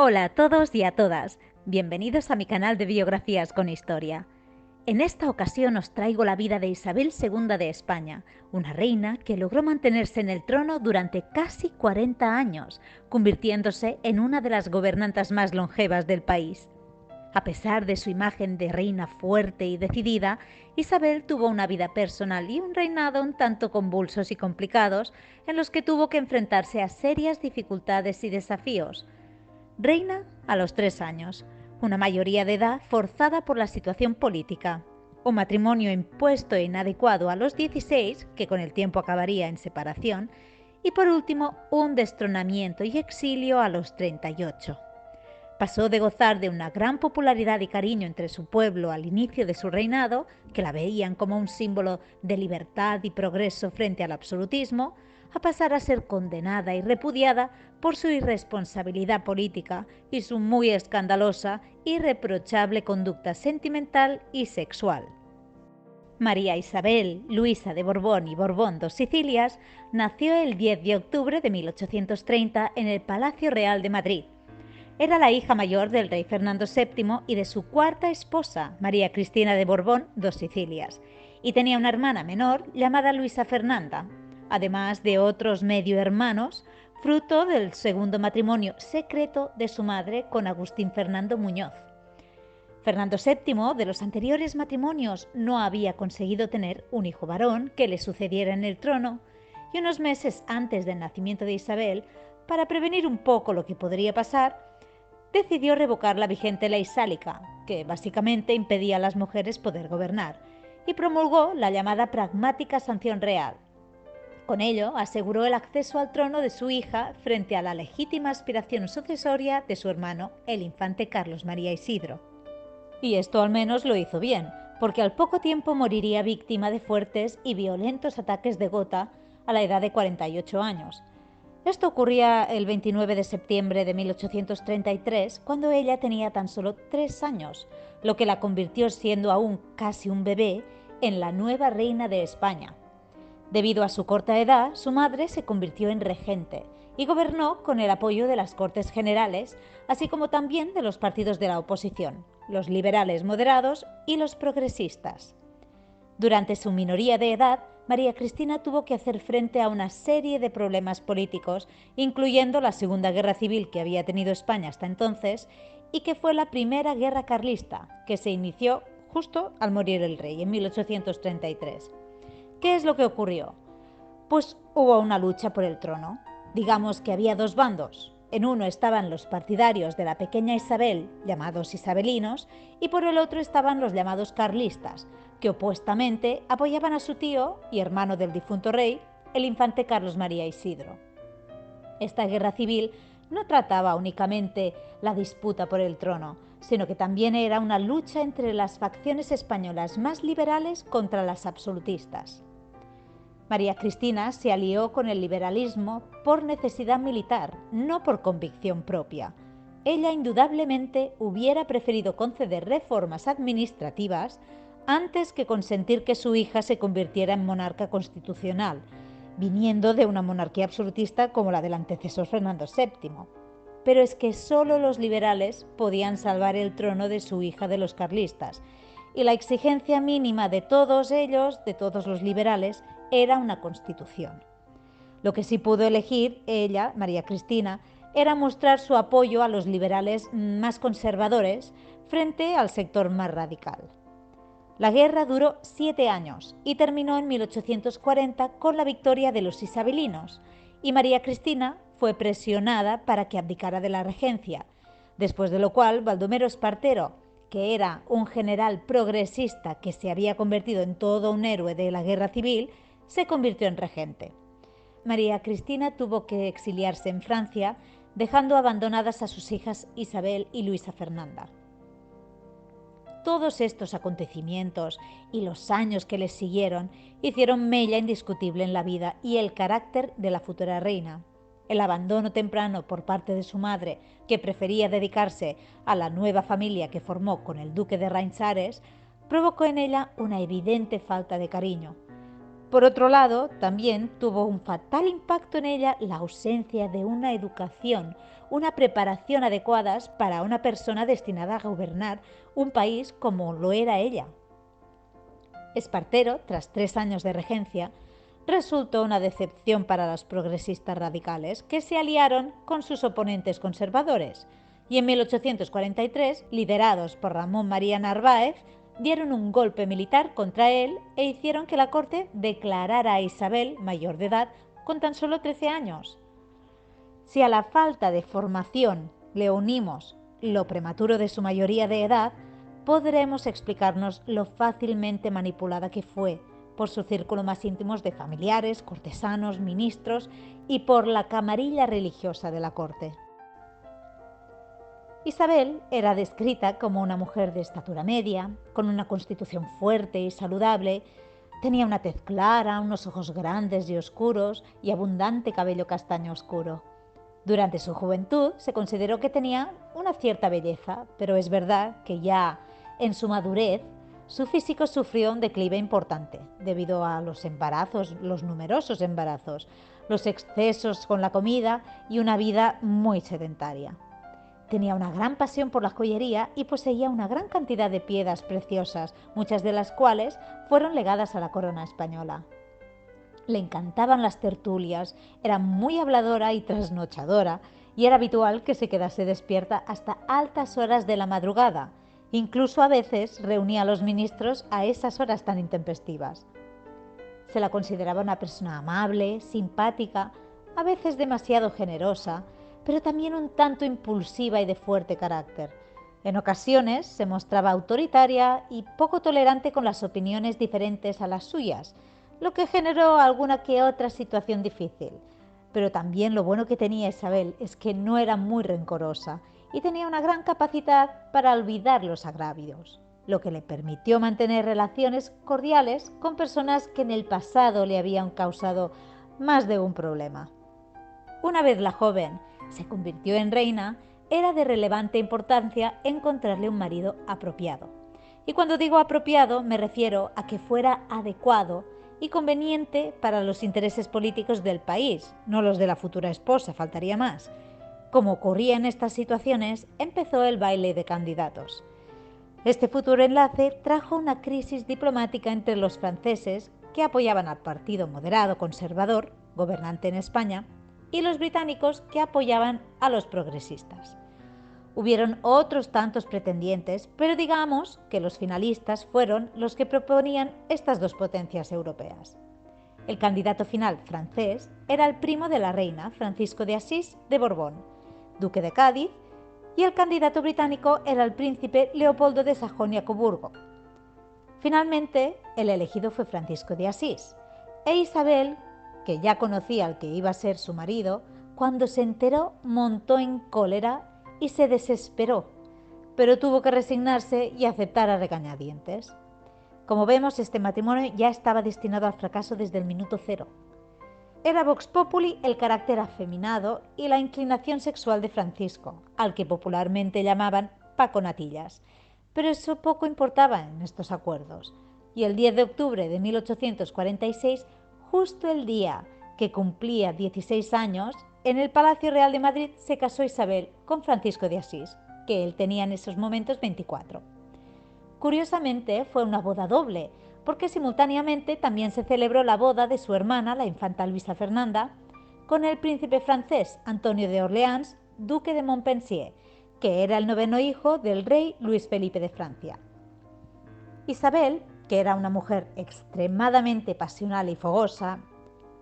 Hola a todos y a todas, bienvenidos a mi canal de biografías con historia. En esta ocasión os traigo la vida de Isabel II de España, una reina que logró mantenerse en el trono durante casi 40 años, convirtiéndose en una de las gobernantas más longevas del país. A pesar de su imagen de reina fuerte y decidida, Isabel tuvo una vida personal y un reinado un tanto convulsos y complicados, en los que tuvo que enfrentarse a serias dificultades y desafíos. Reina a los 3 años, una mayoría de edad forzada por la situación política, un matrimonio impuesto e inadecuado a los 16, que con el tiempo acabaría en separación, y por último un destronamiento y exilio a los 38. Pasó de gozar de una gran popularidad y cariño entre su pueblo al inicio de su reinado, que la veían como un símbolo de libertad y progreso frente al absolutismo, a pasar a ser condenada y repudiada por su irresponsabilidad política y su muy escandalosa y reprochable conducta sentimental y sexual. María Isabel Luisa de Borbón y Borbón dos Sicilias nació el 10 de octubre de 1830 en el Palacio Real de Madrid. Era la hija mayor del rey Fernando VII y de su cuarta esposa, María Cristina de Borbón dos Sicilias, y tenía una hermana menor llamada Luisa Fernanda, además de otros medio hermanos, fruto del segundo matrimonio secreto de su madre con Agustín Fernando Muñoz. Fernando VII, de los anteriores matrimonios, no había conseguido tener un hijo varón que le sucediera en el trono, y unos meses antes del nacimiento de Isabel, para prevenir un poco lo que podría pasar, decidió revocar la vigente ley sálica, que básicamente impedía a las mujeres poder gobernar, y promulgó la llamada pragmática sanción real. Con ello, aseguró el acceso al trono de su hija frente a la legítima aspiración sucesoria de su hermano, el infante Carlos María Isidro. Y esto al menos lo hizo bien, porque al poco tiempo moriría víctima de fuertes y violentos ataques de gota a la edad de 48 años. Esto ocurría el 29 de septiembre de 1833, cuando ella tenía tan solo 3 años, lo que la convirtió, siendo aún casi un bebé, en la nueva reina de España. Debido a su corta edad, su madre se convirtió en regente y gobernó con el apoyo de las Cortes Generales, así como también de los partidos de la oposición, los liberales moderados y los progresistas. Durante su minoría de edad, María Cristina tuvo que hacer frente a una serie de problemas políticos, incluyendo la Segunda Guerra Civil que había tenido España hasta entonces y que fue la primera guerra carlista, que se inició justo al morir el rey, en 1833. ¿Qué es lo que ocurrió? Pues hubo una lucha por el trono. Digamos que había dos bandos. En uno estaban los partidarios de la pequeña Isabel, llamados isabelinos, y por el otro estaban los llamados carlistas, que opuestamente apoyaban a su tío y hermano del difunto rey, el infante Carlos María Isidro. Esta guerra civil no trataba únicamente la disputa por el trono, sino que también era una lucha entre las facciones españolas más liberales contra las absolutistas. María Cristina se alió con el liberalismo por necesidad militar, no por convicción propia. Ella indudablemente hubiera preferido conceder reformas administrativas antes que consentir que su hija se convirtiera en monarca constitucional, viniendo de una monarquía absolutista como la del antecesor Fernando VII. Pero es que solo los liberales podían salvar el trono de su hija de los carlistas, y la exigencia mínima de todos ellos, de todos los liberales, era una constitución. Lo que sí pudo elegir ella, María Cristina, era mostrar su apoyo a los liberales más conservadores frente al sector más radical. La guerra duró 7 años y terminó en 1840 con la victoria de los isabelinos, y María Cristina fue presionada para que abdicara de la regencia, después de lo cual Baldomero Espartero, que era un general progresista que se había convertido en todo un héroe de la guerra civil, se convirtió en regente. María Cristina tuvo que exiliarse en Francia, dejando abandonadas a sus hijas Isabel y Luisa Fernanda. Todos estos acontecimientos y los años que les siguieron hicieron mella indiscutible en la vida y el carácter de la futura reina. El abandono temprano por parte de su madre, que prefería dedicarse a la nueva familia que formó con el duque de Rainsares, provocó en ella una evidente falta de cariño. Por otro lado, también tuvo un fatal impacto en ella la ausencia de una educación, una preparación adecuadas para una persona destinada a gobernar un país como lo era ella. Espartero, tras 3 años de regencia, resultó una decepción para los progresistas radicales, que se aliaron con sus oponentes conservadores, y en 1843, liderados por Ramón María Narváez, dieron un golpe militar contra él e hicieron que la corte declarara a Isabel mayor de edad con tan solo 13 años. Si a la falta de formación le unimos lo prematuro de su mayoría de edad, podremos explicarnos lo fácilmente manipulada que fue por su círculo más íntimo de familiares, cortesanos, ministros y por la camarilla religiosa de la corte. Isabel era descrita como una mujer de estatura media, con una constitución fuerte y saludable, tenía una tez clara, unos ojos grandes y oscuros y abundante cabello castaño oscuro. Durante su juventud se consideró que tenía una cierta belleza, pero es verdad que ya en su madurez su físico sufrió un declive importante debido a los embarazos, los numerosos embarazos, los excesos con la comida y una vida muy sedentaria. Tenía una gran pasión por la joyería y poseía una gran cantidad de piedras preciosas, muchas de las cuales fueron legadas a la corona española. Le encantaban las tertulias, era muy habladora y trasnochadora, y era habitual que se quedase despierta hasta altas horas de la madrugada. Incluso a veces reunía a los ministros a esas horas tan intempestivas. Se la consideraba una persona amable, simpática, a veces demasiado generosa, pero también un tanto impulsiva y de fuerte carácter. En ocasiones se mostraba autoritaria y poco tolerante con las opiniones diferentes a las suyas, lo que generó alguna que otra situación difícil. Pero también lo bueno que tenía Isabel es que no era muy rencorosa y tenía una gran capacidad para olvidar los agravios, lo que le permitió mantener relaciones cordiales con personas que en el pasado le habían causado más de un problema. Una vez la joven se convirtió en reina, era de relevante importancia encontrarle un marido apropiado. Y cuando digo apropiado me refiero a que fuera adecuado y conveniente para los intereses políticos del país, no los de la futura esposa, faltaría más. Como ocurría en estas situaciones, empezó el baile de candidatos. Este futuro enlace trajo una crisis diplomática entre los franceses, que apoyaban al partido moderado conservador, gobernante en España, y los británicos, que apoyaban a los progresistas. Hubieron otros tantos pretendientes, pero digamos que los finalistas fueron los que proponían estas dos potencias europeas. El candidato final francés era el primo de la reina, Francisco de Asís de Borbón, duque de Cádiz, y el candidato británico era el príncipe Leopoldo de Sajonia-Coburgo. Finalmente, el elegido fue Francisco de Asís, e Isabel, que ya conocía al que iba a ser su marido, cuando se enteró montó en cólera y se desesperó, pero tuvo que resignarse y aceptar a regañadientes. Como vemos, este matrimonio ya estaba destinado al fracaso desde el minuto cero. Era vox populi el carácter afeminado y la inclinación sexual de Francisco, al que popularmente llamaban Paco Natillas, pero eso poco importaba en estos acuerdos. Y el 10 de octubre de 1846, justo el día que cumplía 16 años, en el Palacio Real de Madrid se casó Isabel con Francisco de Asís, que él tenía en esos momentos 24. Curiosamente, fue una boda doble, porque simultáneamente también se celebró la boda de su hermana, la infanta Luisa Fernanda, con el príncipe francés Antonio de Orleans, duque de Montpensier, que era el 9º hijo del rey Luis Felipe de Francia. Isabel, que era una mujer extremadamente pasional y fogosa,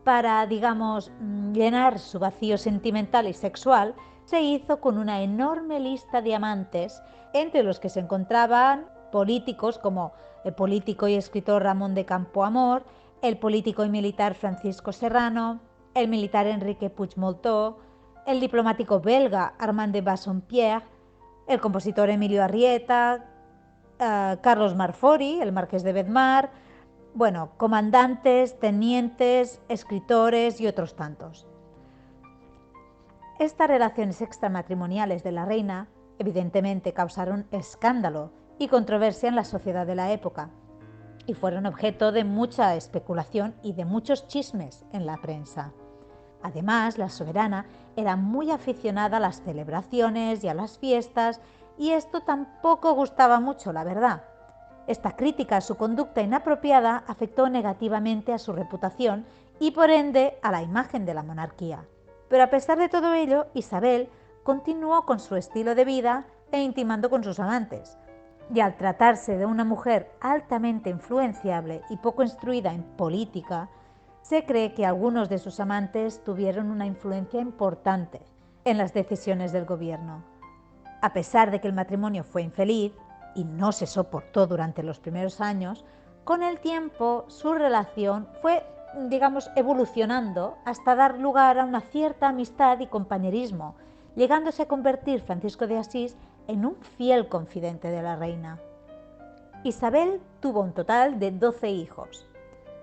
para, digamos, llenar su vacío sentimental y sexual, se hizo con una enorme lista de amantes, entre los que se encontraban políticos como el político y escritor Ramón de Campoamor, el político y militar Francisco Serrano, el militar Enrique Puigmoltó, el diplomático belga Armand de Bassompierre, el compositor Emilio Arrieta, Carlos Marfori, el marqués de Bedmar, comandantes, tenientes, escritores y otros tantos. Estas relaciones extramatrimoniales de la reina evidentemente causaron escándalo y controversia en la sociedad de la época. y fueron objeto de mucha especulación y de muchos chismes en la prensa. Además, la soberana era muy aficionada a las celebraciones y a las fiestas, y esto tampoco gustaba mucho, la verdad. Esta crítica a su conducta inapropiada afectó negativamente a su reputación y por ende a la imagen de la monarquía. Pero a pesar de todo ello, Isabel continuó con su estilo de vida e intimando con sus amantes. Y al tratarse de una mujer altamente influenciable y poco instruida en política, se cree que algunos de sus amantes tuvieron una influencia importante en las decisiones del gobierno. A pesar de que el matrimonio fue infeliz y no se soportó durante los primeros años, con el tiempo su relación fue, evolucionando hasta dar lugar a una cierta amistad y compañerismo, llegándose a convertir Francisco de Asís en un fiel confidente de la reina. Isabel tuvo un total de 12 hijos,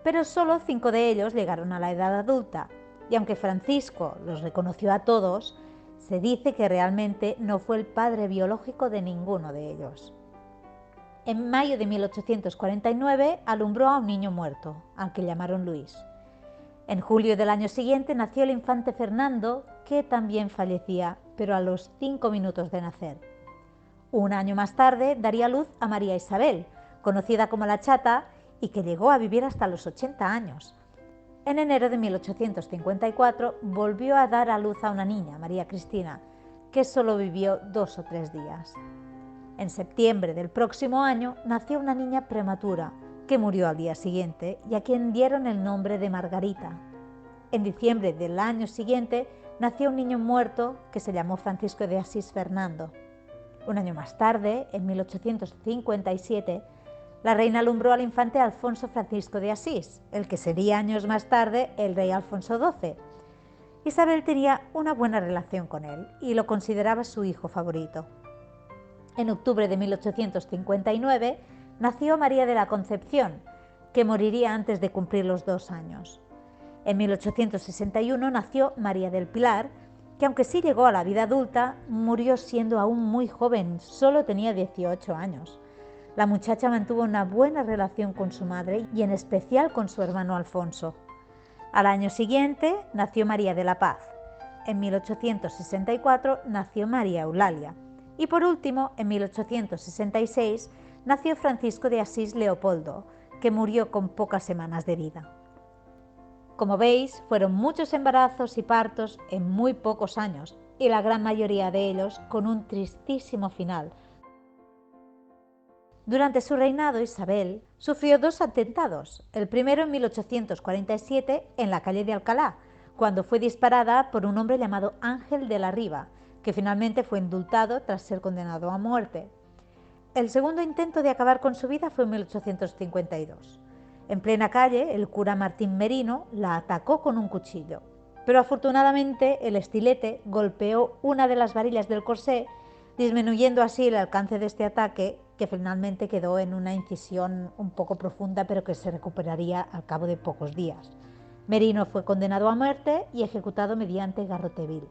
pero solo 5 de ellos llegaron a la edad adulta, y aunque Francisco los reconoció a todos, se dice que realmente no fue el padre biológico de ninguno de ellos. En mayo de 1849 alumbró a un niño muerto, al que llamaron Luis. En julio del año siguiente nació el infante Fernando, que también fallecía, pero a los 5 minutos de nacer. Un año más tarde daría luz a María Isabel, conocida como la Chata, y que llegó a vivir hasta los 80 años. En enero de 1854 volvió a dar a luz a una niña, María Cristina, que solo vivió 2 o 3 días. En septiembre del próximo año nació una niña prematura, que murió al día siguiente y a quien dieron el nombre de Margarita. En diciembre del año siguiente nació un niño muerto que se llamó Francisco de Asís Fernando. Un año más tarde, en 1857, la reina alumbró al infante Alfonso Francisco de Asís, el que sería años más tarde el rey Alfonso XII. Isabel tenía una buena relación con él y lo consideraba su hijo favorito. En octubre de 1859 nació María de la Concepción, que moriría antes de cumplir los 2 años. En 1861 nació María del Pilar, que aunque sí llegó a la vida adulta, murió siendo aún muy joven, solo tenía 18 años. La muchacha mantuvo una buena relación con su madre y en especial con su hermano Alfonso. Al año siguiente nació María de la Paz. En 1864 nació María Eulalia. Y por último, en 1866 nació Francisco de Asís Leopoldo, que murió con pocas semanas de vida. Como veis, fueron muchos embarazos y partos en muy pocos años, y la gran mayoría de ellos con un tristísimo final. Durante su reinado, Isabel sufrió 2 atentados, el primero en 1847 en la calle de Alcalá, cuando fue disparada por un hombre llamado Ángel de la Riva, que finalmente fue indultado tras ser condenado a muerte. El segundo intento de acabar con su vida fue en 1852. En plena calle, el cura Martín Merino la atacó con un cuchillo, pero afortunadamente el estilete golpeó una de las varillas del corsé, disminuyendo así el alcance de este ataque, que finalmente quedó en una incisión un poco profunda, pero que se recuperaría al cabo de pocos días. Merino fue condenado a muerte y ejecutado mediante garrote vil.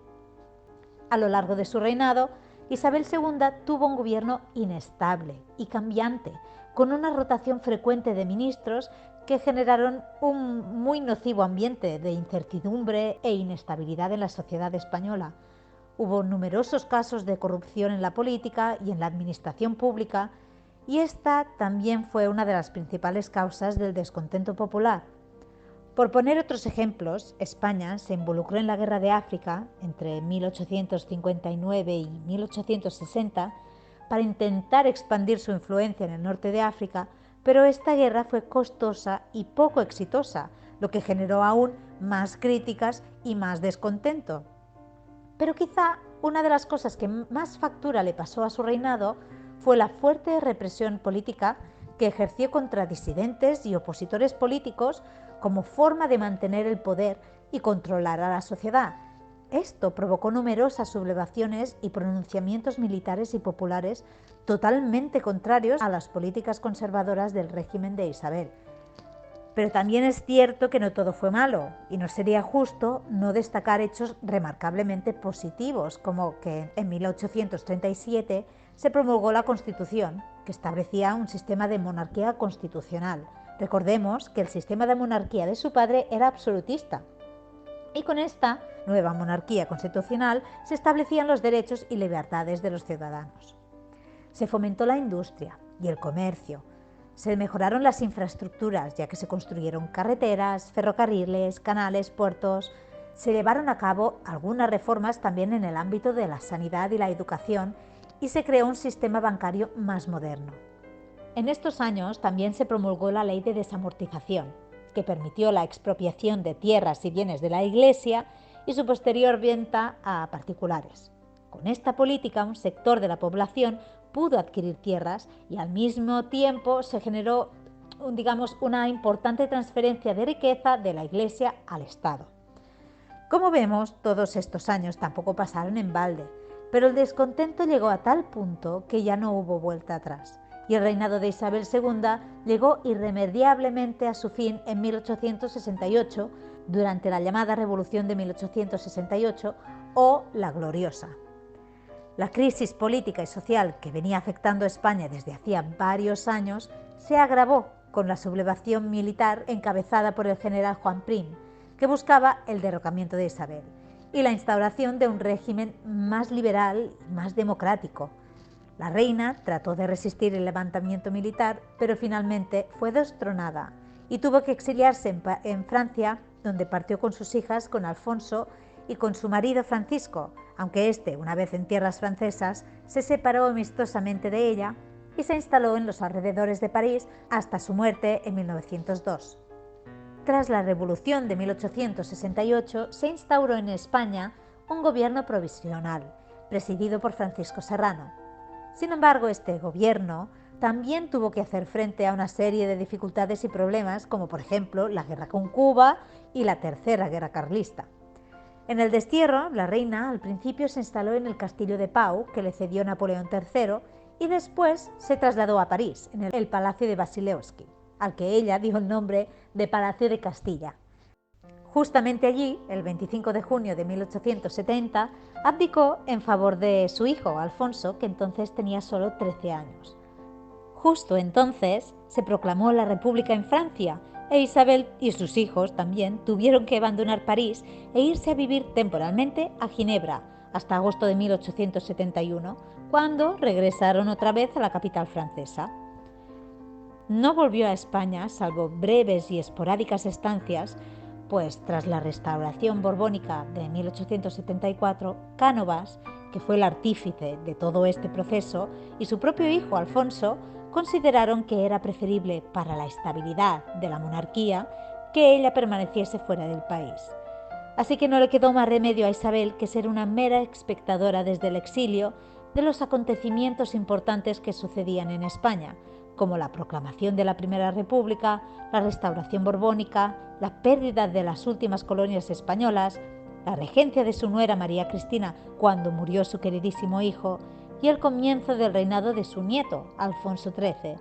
A lo largo de su reinado, Isabel II tuvo un gobierno inestable y cambiante, con una rotación frecuente de ministros que generaron un muy nocivo ambiente de incertidumbre e inestabilidad en la sociedad española. Hubo numerosos casos de corrupción en la política y en la administración pública, y esta también fue una de las principales causas del descontento popular. Por poner otros ejemplos, España se involucró en la Guerra de África entre 1859 y 1860 para intentar expandir su influencia en el norte de África, pero esta guerra fue costosa y poco exitosa, lo que generó aún más críticas y más descontento. Pero quizá una de las cosas que más factura le pasó a su reinado fue la fuerte represión política que ejerció contra disidentes y opositores políticos como forma de mantener el poder y controlar a la sociedad. Esto provocó numerosas sublevaciones y pronunciamientos militares y populares totalmente contrarios a las políticas conservadoras del régimen de Isabel. Pero también es cierto que no todo fue malo, y no sería justo no destacar hechos remarcablemente positivos, como que en 1837 se promulgó la Constitución, que establecía un sistema de monarquía constitucional, Recordemos que el sistema de monarquía de su padre era absolutista, y con esta nueva monarquía constitucional se establecían los derechos y libertades de los ciudadanos. Se fomentó la industria y el comercio, se mejoraron las infraestructuras, ya que se construyeron carreteras, ferrocarriles, canales, puertos. Se llevaron a cabo algunas reformas también en el ámbito de la sanidad y la educación y se creó un sistema bancario más moderno. En estos años también se promulgó la ley de desamortización, que permitió la expropiación de tierras y bienes de la Iglesia y su posterior venta a particulares. Con esta política, un sector de la población pudo adquirir tierras y al mismo tiempo se generó, una importante transferencia de riqueza de la Iglesia al Estado. Como vemos, todos estos años tampoco pasaron en balde, pero el descontento llegó a tal punto que ya no hubo vuelta atrás, y el reinado de Isabel II llegó irremediablemente a su fin en 1868, durante la llamada Revolución de 1868 o la Gloriosa. La crisis política y social que venía afectando a España desde hacía varios años se agravó con la sublevación militar encabezada por el general Juan Prim, que buscaba el derrocamiento de Isabel y la instauración de un régimen más liberal y más democrático. La reina trató de resistir el levantamiento militar, pero finalmente fue destronada y tuvo que exiliarse en Francia, donde partió con sus hijas, con Alfonso y con su marido Francisco, aunque éste, una vez en tierras francesas, se separó amistosamente de ella y se instaló en los alrededores de París hasta su muerte en 1902. Tras la Revolución de 1868 se instauró en España un gobierno provisional, presidido por Francisco Serrano. Sin embargo, este gobierno también tuvo que hacer frente a una serie de dificultades y problemas, como por ejemplo la guerra con Cuba y la Tercera Guerra Carlista. En el destierro, la reina al principio se instaló en el castillo de Pau, que le cedió Napoleón III, y después se trasladó a París, en el Palacio de Basilewski, al que ella dio el nombre de Palacio de Castilla. Justamente allí, el 25 de junio de 1870, abdicó en favor de su hijo, Alfonso, que entonces tenía solo 13 años. Justo entonces se proclamó la República en Francia, e Isabel y sus hijos también tuvieron que abandonar París e irse a vivir temporalmente a Ginebra hasta agosto de 1871, cuando regresaron otra vez a la capital francesa. No volvió a España, salvo breves y esporádicas estancias, pues tras la restauración borbónica de 1874, Cánovas, que fue el artífice de todo este proceso, y su propio hijo Alfonso, consideraron que era preferible para la estabilidad de la monarquía que ella permaneciese fuera del país. Así que no le quedó más remedio a Isabel que ser una mera espectadora desde el exilio de los acontecimientos importantes que sucedían en España, como la proclamación de la Primera República, la restauración borbónica, la pérdida de las últimas colonias españolas, la regencia de su nuera María Cristina cuando murió su queridísimo hijo, y el comienzo del reinado de su nieto, Alfonso XIII.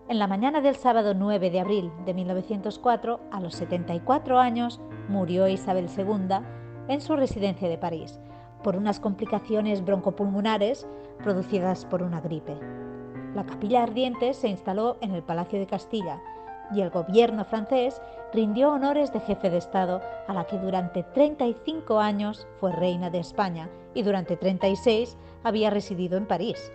En la mañana del sábado 9 de abril de 1904, a los 74 años, murió Isabel II en su residencia de París, por unas complicaciones broncopulmonares producidas por una gripe. La capilla ardiente se instaló en el Palacio de Castilla y el gobierno francés rindió honores de jefe de Estado a la que durante 35 años fue reina de España y durante 36 había residido en París.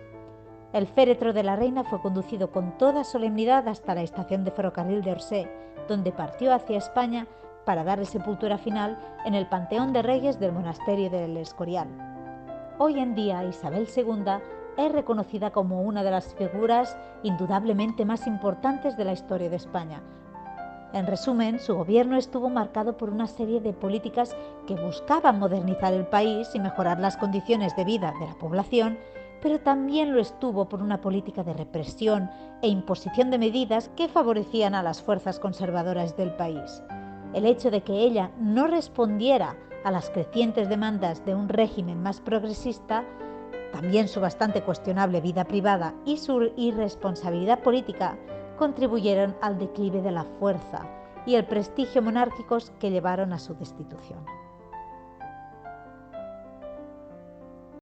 El féretro de la reina fue conducido con toda solemnidad hasta la estación de ferrocarril de Orsay, donde partió hacia España para darle sepultura final en el Panteón de Reyes del Monasterio del Escorial. Hoy en día Isabel II es reconocida como una de las figuras indudablemente más importantes de la historia de España. En resumen, su gobierno estuvo marcado por una serie de políticas que buscaban modernizar el país y mejorar las condiciones de vida de la población, pero también lo estuvo por una política de represión e imposición de medidas que favorecían a las fuerzas conservadoras del país. El hecho de que ella no respondiera a las crecientes demandas de un régimen más progresista, también su bastante cuestionable vida privada y su irresponsabilidad política contribuyeron al declive de la fuerza y el prestigio monárquicos que llevaron a su destitución.